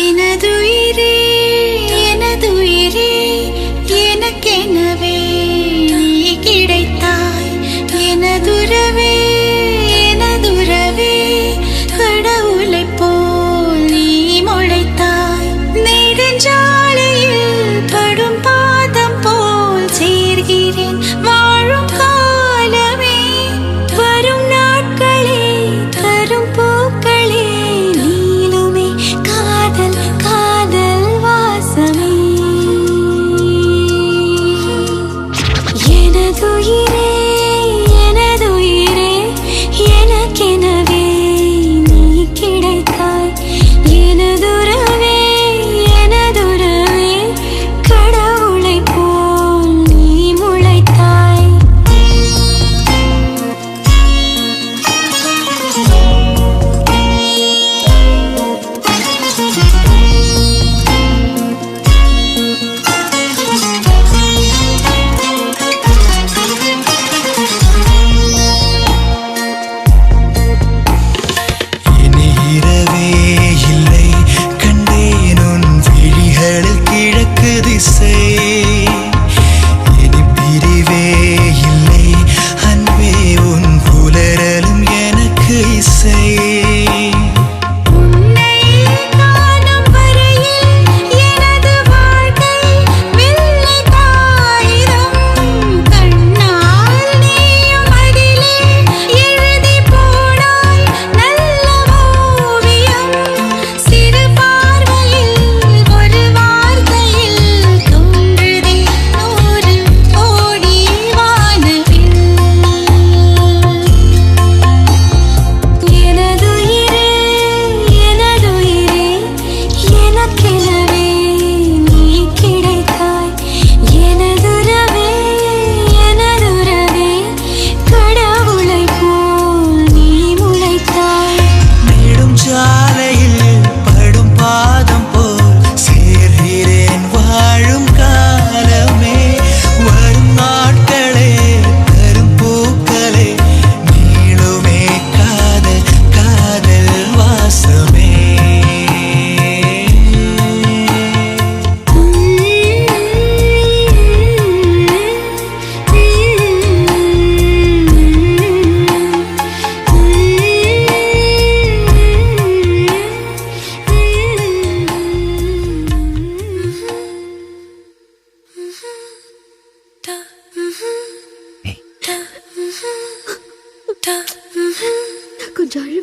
எனதுயிரே எனதுயிரே எனக்கெனவே நீ கிடைத்தாய். எனதுறவே எனதுறவே கடவுளைப் போல் நீ முளைத்தாய். நெடுஞ்சாலையில் படும் பாதம் போல் சேர்கிறேன் வாழும் காலமே. வரும் நாட்களே தரும் பூக்களே நீளுமே காதல் காதல் வாசமே. எனதுயிரே எனதுயிரே எனக்கெனவே நீ கிடைத்தாய். எனதுறவே எனதுறவே கடவுளைப் போல் நீ முளைத்தாய். இனி இரவே இல்லை கண்டேன் உன் விழிகளில் கிழக்கு திசை. இனி பிரிவே இல்லை அன்பே உன் புலரலும் எனக்கு இசை. உன்னை காணும் வரையில் எனது வாழ்க்கை வெள்ளை காகிதம். கண்ணால் நீயும் அதிலே எழுதி போனாய் நல்ல ஓவியம். சிறு பார்வையில் ஒரு வார்த்தையில் தோன்றுதே 100 கோடி வானவில். எனதுயிரே எனதுயிரே எனக்கெனவே நீ கிடைத்தாய். எனதுறவே எனதுறவே கடவுளைப் போல் நீ முளைத்தாய். நெடும் சாலையில் படும் பாதம் போல் சேர்கிறேன் வாழும் காலமே. வரும் நாட்களே தரும் பூக்களே நீளுமே காதல் காதல் வாசமே. నాకు జాలి